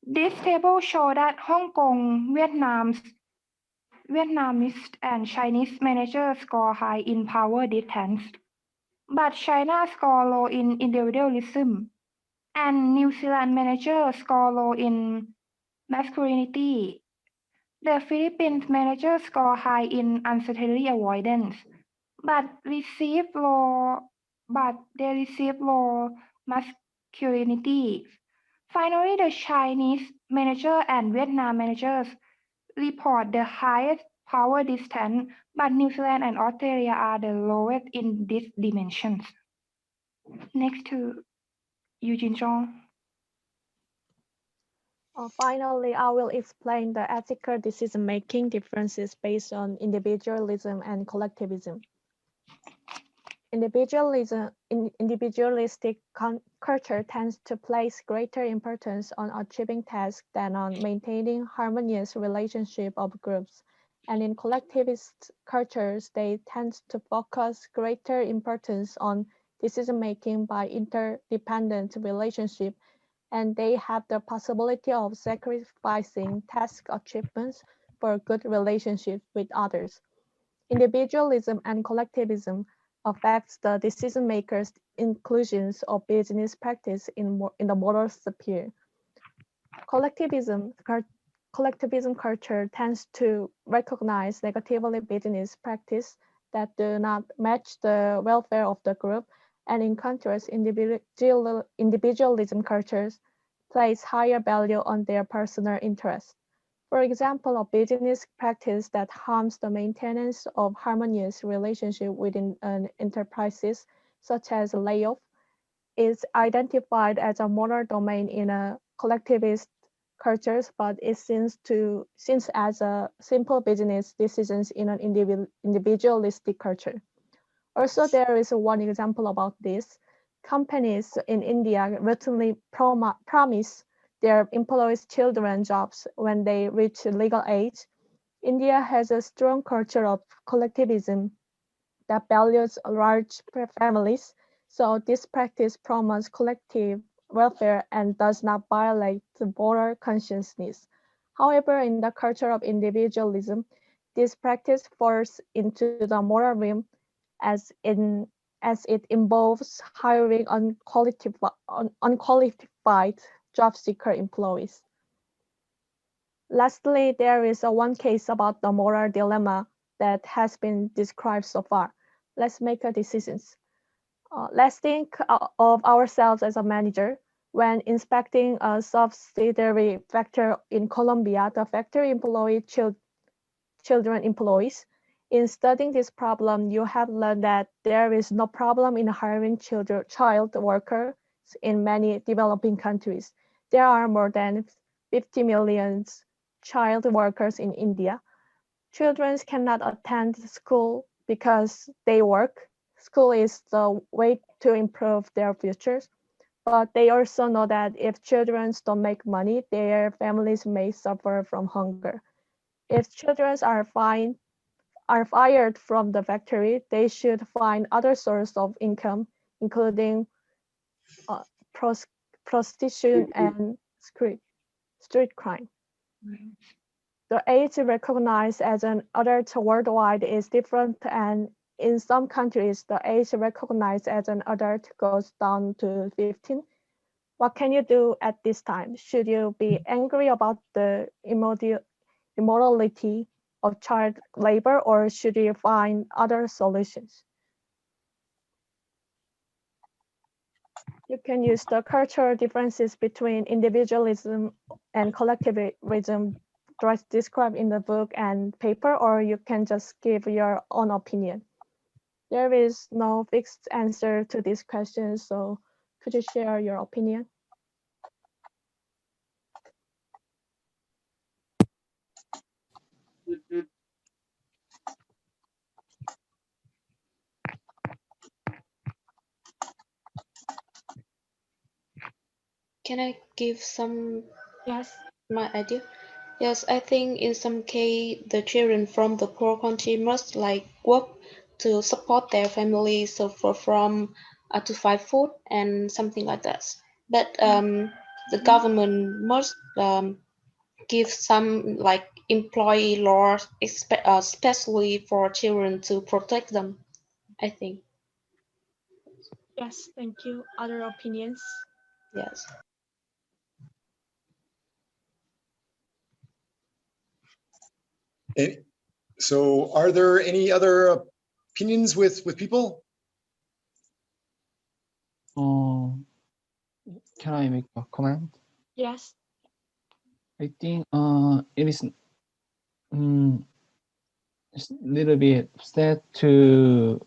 This table shows that Hong Kong, Vietnamese and Chinese managers score high in power distance, but China score low in individualism, and New Zealand managers score low in masculinity. The Philippines managers score high in uncertainty avoidance, but they receive low masculinity. Finally, the Chinese manager and Vietnam managers report the highest power distance, but New Zealand and Australia are the lowest in these dimensions. Next to Eugene Zhong. Finally, I will explain the ethical decision-making differences based on individualism and collectivism. Individualistic culture tends to place greater importance on achieving tasks than on maintaining harmonious relationship of groups. And in collectivist cultures, they tend to focus greater importance on decision-making by interdependent relationship, and they have the possibility of sacrificing task achievements for good relationships with others. Individualism and collectivism affects the decision makers' inclusions of business practice in the moral sphere. Collectivism culture tends to recognize negatively business practice that do not match the welfare of the group, and in contrast, individualism cultures place higher value on their personal interests. For example, a business practice that harms the maintenance of harmonious relationship within an enterprises, such as layoff, is identified as a moral domain in a collectivist cultures, but it seems as a simple business decisions in an individualistic culture. Also, there is one example about this. Companies in India routinely promise their employees children jobs when they reach legal age. India has a strong culture of collectivism that values large families, so this practice promotes collective welfare and does not violate the moral consciousness. However, in the culture of individualism, this practice falls into the moral realm as as it involves hiring unqualified job seeker employees. Lastly, there is one case about the moral dilemma that has been described so far. Let's make a decisions. Let's think of ourselves as a manager. When inspecting a subsidiary factory in Colombia, the factory employee children employees. In studying this problem, you have learned that there is no problem in hiring child workers in many developing countries. There are more than 50 million child workers in India. Children cannot attend school because they work. School is the way to improve their futures. But they also know that if children don't make money, their families may suffer from hunger. If children are fired from the factory, they should find other sources of income, including uh, pros- prostitution and street crime. The age recognized as an adult worldwide is different, and in some countries, the age recognized as an adult goes down to 15. What can you do at this time? Should you be angry about the immorality of child labor, or should you find other solutions? You can use the cultural differences between individualism and collectivism described in the book and paper, or you can just give your own opinion. There is no fixed answer to this question, so could you share your opinion? Can I give some Yes. my idea? Yes, I think in some case the children from the poor country must like work to support their family, suffer from to find food and something like that. But the government must give some like employee laws, especially for children to protect them, I think. Yes, thank you. Other opinions? Yes. So are there any other opinions with people? Can I make a comment? Yes. I think it is it's a little bit sad to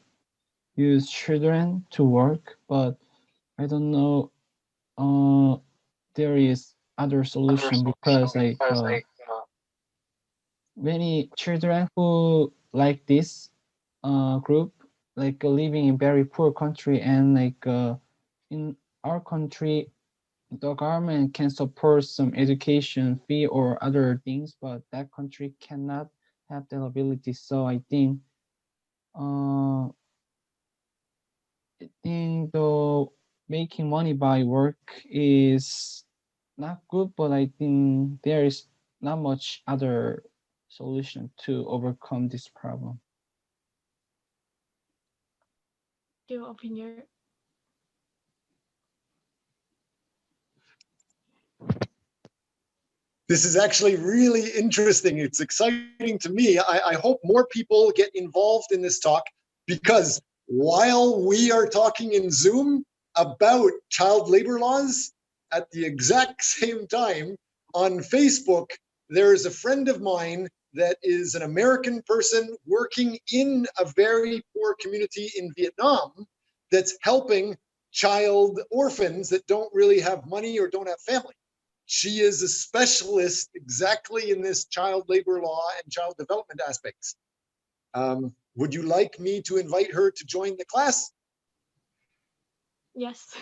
use children to work, but I don't know there is other solution because like many children who like this group like living in very poor country and like in our country the government can support some education fee or other things, but that country cannot have that ability. So uh, I think the making money by work is not good, but I think there is not much other solution to overcome this problem. Your opinion. This is actually really interesting. It's exciting to me. I hope more people get involved in this talk, because while we are talking in Zoom about child labor laws, at the exact same time on Facebook, there is a friend of mine that is an American person working in a very poor community in Vietnam that's helping child orphans that don't really have money or don't have family. She is a specialist exactly in this child labor law and child development aspects. Would you like me to invite her to join the class? Yes.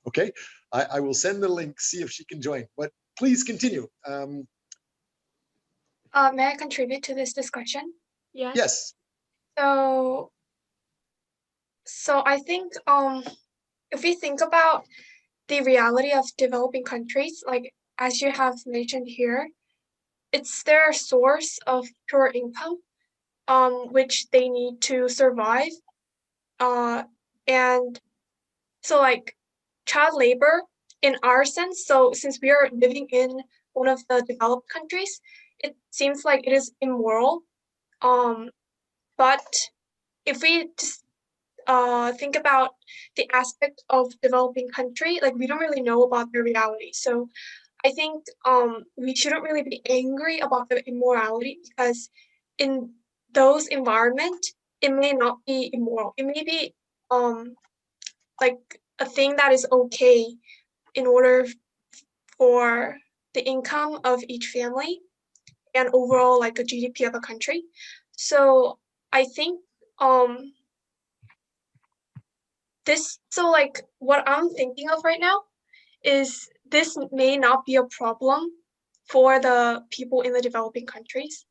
Okay, I will send the link, see if she can join, but please continue. May I contribute to this discussion? Yes. Yes. So I think if we think about the reality of developing countries, like as you have mentioned here, it's their source of pure income, which they need to survive. And so like child labor in our sense, so since we are living in one of the developed countries, it seems like it is immoral. But if we just think about the aspect of developing country, like we don't really know about their reality. So I think we shouldn't really be angry about the immorality, because in those environments, it may not be immoral. It may be like a thing that is okay in order for the income of each family and overall like a GDP of a country. So I think so like what I'm thinking of right now is this may not be a problem for the people in the developing countries.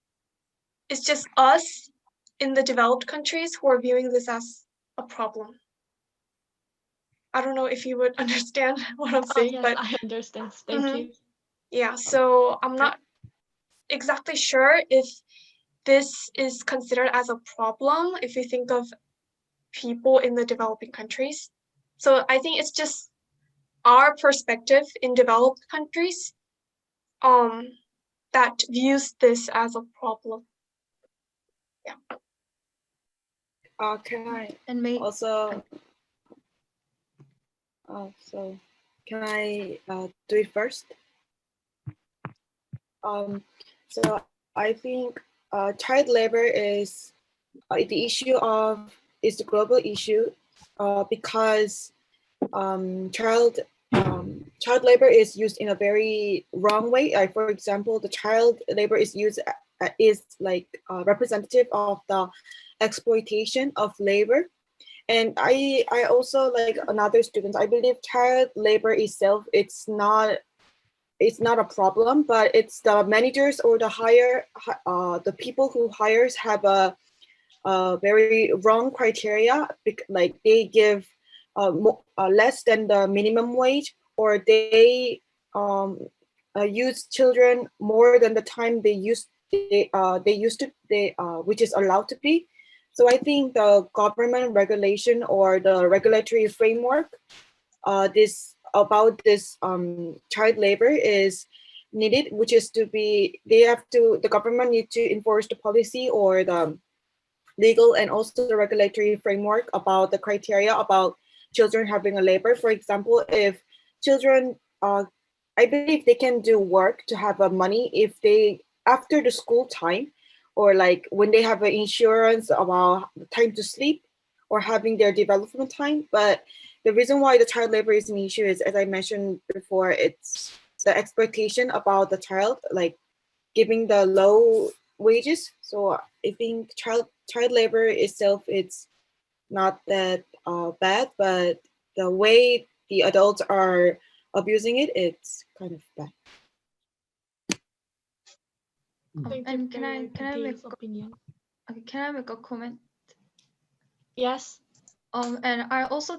It's just us in the developed countries who are viewing this as a problem. I don't know if you would understand what I'm saying, Yes, but I understand. Thank you. yeah, so I'm not exactly sure if this is considered as a problem if you think of people in the developing countries. So I think it's just our perspective in developed countries that views this as a problem. Yeah. Can I And may also? So can I do it first? So I think child labor is the issue of is the global issue because child labor is used in a very wrong way. For example, the child labor is used is like representative of the exploitation of labor. And I also, like another student, I believe child labor itself, it's not a problem, but it's the managers or the people who hires have a very wrong criteria. Like they give less than the minimum wage, or they use children more than the time they used to, which is allowed to be. So I think the government regulation or the regulatory framework this child labor is needed, which is the government need to enforce the policy or the legal and also the regulatory framework about the criteria about children having a labor. For example, if children, I believe they can do work to have money if they, after the school time, or like when they have an insurance about the time to sleep or having their development time. But the reason why the child labor is an issue is, as I mentioned before, it's the expectation about the child, like giving the low wages. So I think child labor itself, it's not that bad, but the way the adults are abusing it, it's kind of bad. And can I make opinion? okay, can I make a comment? Yes. And I also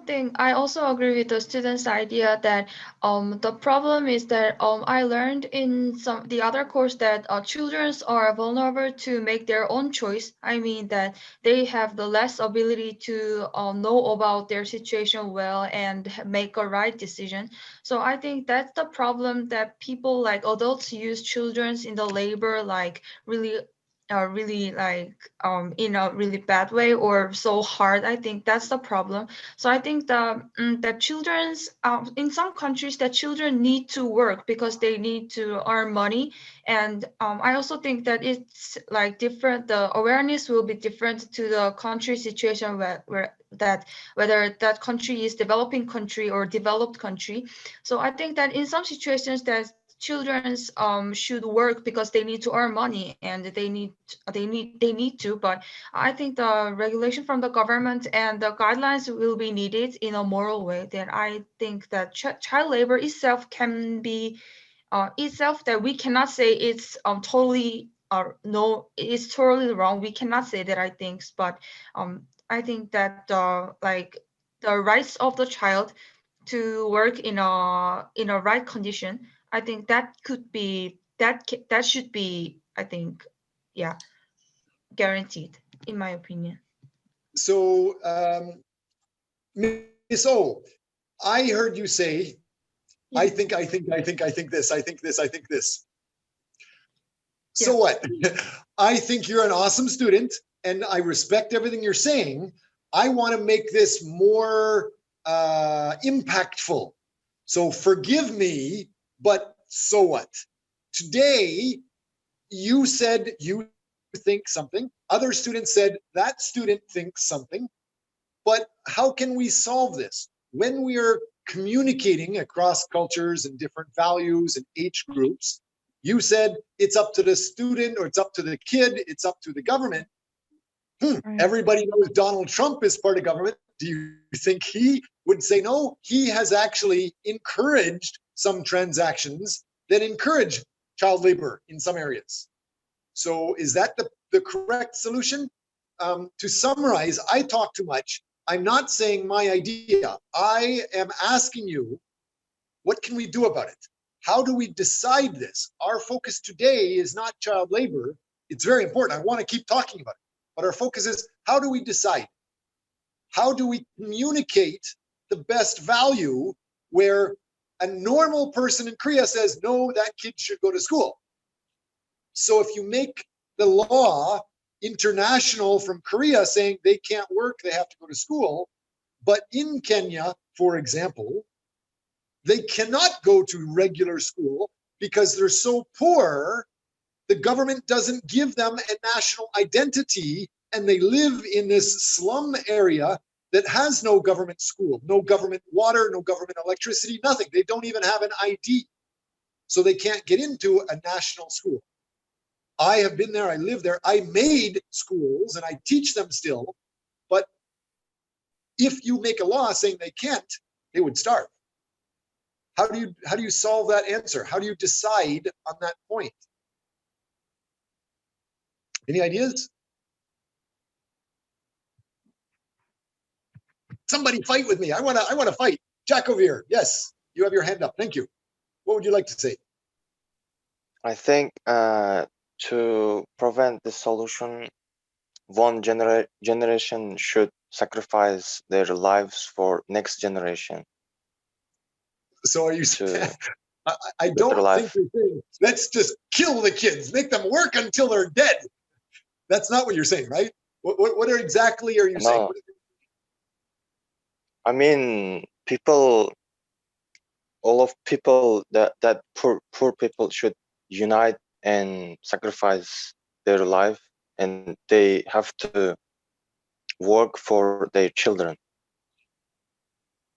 agree with the students' idea that the problem is that I learned in the other course that children are vulnerable to make their own choice. I mean that they have the less ability to know about their situation well and make a right decision. So I think that's the problem, that people like adults use children in the labor like really like in a really bad way or so hard. I think that's the problem. So I think that children's in some countries that children need to work because they need to earn money, and I also think that it's like different. The awareness will be different to the country situation whether that country is developing country or developed country. So I think that in some situations that children should work because they need to earn money and they need to, but I think the regulation from the government and the guidelines will be needed in a moral way. Then I think that child labor itself can be itself that we cannot say it's totally no, it's totally wrong. We cannot say that, I think, but I think that like the rights of the child to work in a right condition, I think that could be that should be, I think, yeah, guaranteed, in my opinion. So, Miss O, I heard you say, I think this. So what? I think you're an awesome student and I respect everything you're saying. I want to make this more impactful. So forgive me, but so what? Today, you said you think something. Other students said that student thinks something. But how can we solve this? When we are communicating across cultures and different values and age groups, you said it's up to the student or it's up to the kid, it's up to the government. Everybody knows Donald Trump is part of government. Do you think he would say no? He has actually encouraged some transactions that encourage child labor in some areas. So is that the correct solution? To summarize, I talk too much. I'm not saying my idea. I am asking you, what can we do about it? How do we decide this? Our focus today is not child labor. It's very important. I want to keep talking about it. But our focus is, how do we decide? How do we communicate the best value where a normal person in Korea says, no, that kid should go to school? So if you make the law international from Korea saying they can't work, they have to go to school, but in Kenya, for example, they cannot go to regular school because they're so poor, the government doesn't give them a national identity, and they live in this slum area that has no government school, no government water, no government electricity, nothing. They don't even have an ID. So they can't get into a national school. I have been there, I live there, I made schools and I teach them still, but if you make a law saying they can't, they would starve. How do you solve that answer? How do you decide on that point? Any ideas? Somebody fight with me. I want to fight. Jack over here. Yes, you have your hand up. Thank you. What would you like to say? I think to prevent the solution, one generation should sacrifice their lives for next generation. So are you saying, I don't think you're saying, let's just kill the kids, make them work until they're dead. That's not what you're saying, right? What exactly are you saying? I mean, all of people that poor people should unite and sacrifice their life, and they have to work for their children.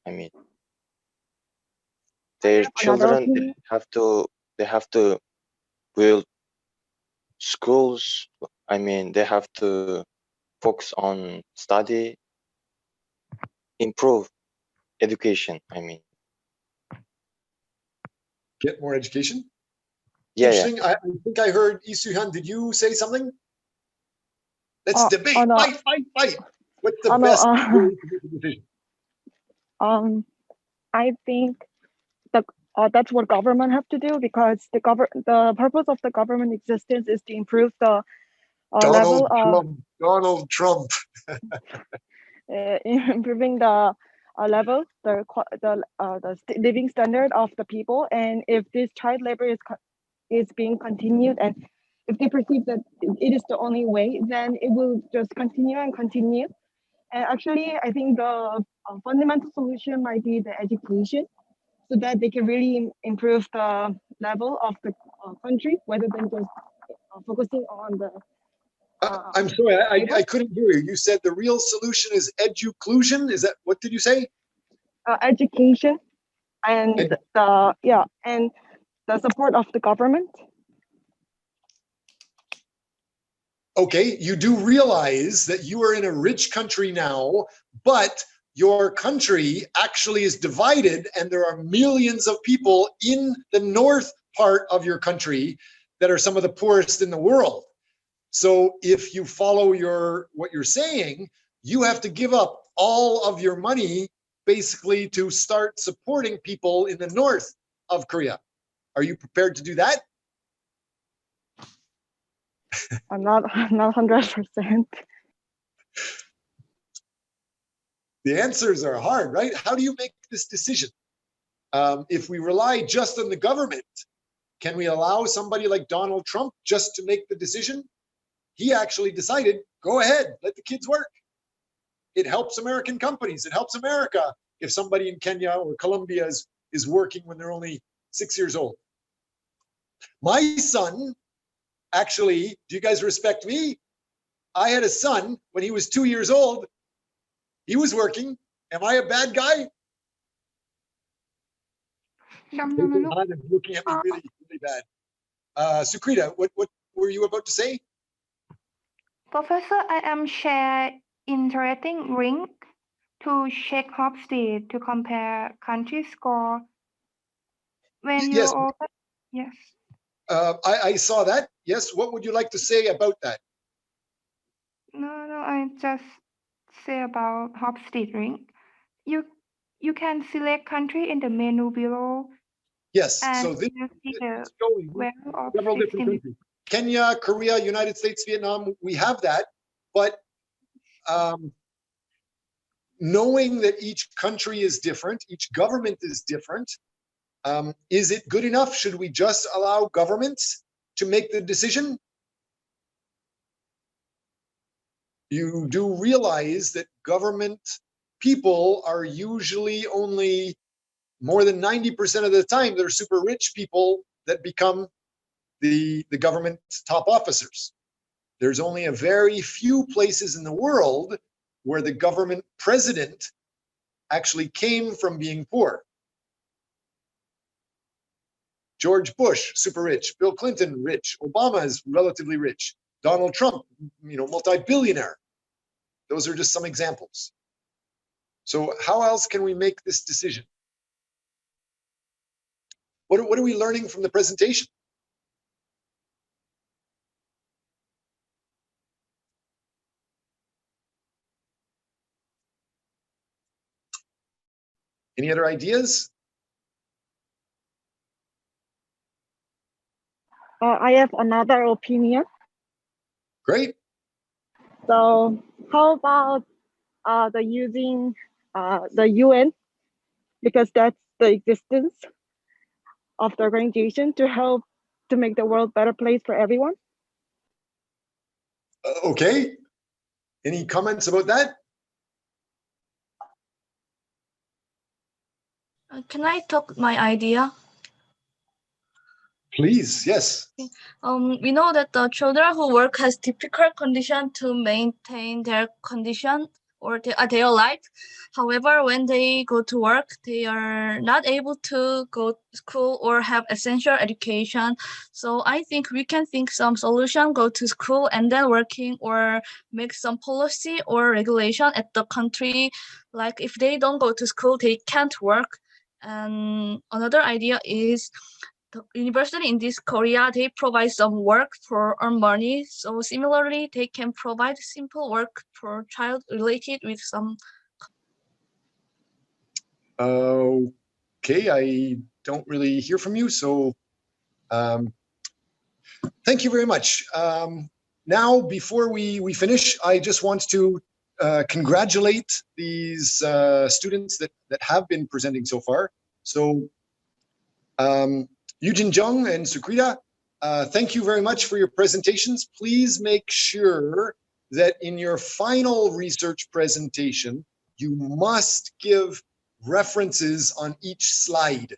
I mean, their Another children opinion. they have to build schools. I mean, they have to focus on study, improve education. I mean, Get more education. yeah, Interesting. I think I heard Lee Soo-hyun. Did you say something? Let's debate. no, Fight. What's the no, best way to make a decision? I think that's what government have to do, because the purpose of the government existence is to improve the level of Donald Trump. improving the level, the living standard of the people. And if this child labor is being continued, and if they perceive that it is the only way, then it will just continue and continue. And actually, I think the fundamental solution might be the education, so that they can really improve the level of the country, rather than just focusing on the I'm sorry, I couldn't hear you. You said the real solution is educlusion. Is that, what did you say? education, and and the support of the government. Okay, you do realize that you are in a rich country now, but your country actually is divided, and there are millions of people in the north part of your country that are some of the poorest in the world. So if you follow what you're saying, you have to give up all of your money basically to start supporting people in the north of Korea. Are you prepared to do that? I'm not 100%. The answers are hard, right? How do you make this decision? If we rely just on the government, can we allow somebody like Donald Trump just to make the decision? He actually decided, go ahead, let the kids work. It helps American companies. It helps America if somebody in Kenya or Colombia is working when they're only 6 years old. My son, actually, do you guys respect me? I had a son when he was 2 years old. He was working. Am I a bad guy? No. Looking at me really, really bad. Sukrita, what were you about to say? Professor, I am share interesting link to check Hopstead to compare country score. When you Yes. open, yes. I saw that. Yes. What would you like to say about that? No, I just say about Hopstead link. You can select country in the menu below. Yes. And So this you see the is showing value of several different countries. Kenya, Korea, United States, Vietnam, we have that. But knowing that each country is different, each government is different, is it good enough? Should we just allow governments to make the decision? You do realize that government people are usually only more than 90% of the time, they're super rich people that become the government top officers. There's only a very few places in the world where the government president actually came from being poor. George Bush, super rich. Bill Clinton, rich. Obama is relatively rich. Donald Trump, multi-billionaire. Those are just some examples. So how else can we make this decision? What are we learning from the presentation? Any other ideas? I have another opinion. Great. So how about the using the UN, because that's the existence of the organization to help to make the world a better place for everyone. Okay. Any comments about that? Can I talk my idea? Please, yes. We know that the children who work has difficult condition to maintain their condition or their life. However, when they go to work, they are not able to go to school or have essential education. So I think we can think some solution, go to school and then working, or make some policy or regulation at the country. Like if they don't go to school, they can't work. And another idea is the university in this Korea, they provide some work for earn money. So similarly, they can provide simple work for child related with some. Okay, I don't really hear from you, so thank you very much. Now, before we finish, I just want to congratulate these students that have been presenting so far. So Yujin Jung and Sukrita, thank you very much for your presentations. Please make sure that in your final research presentation, you must give references on each slide.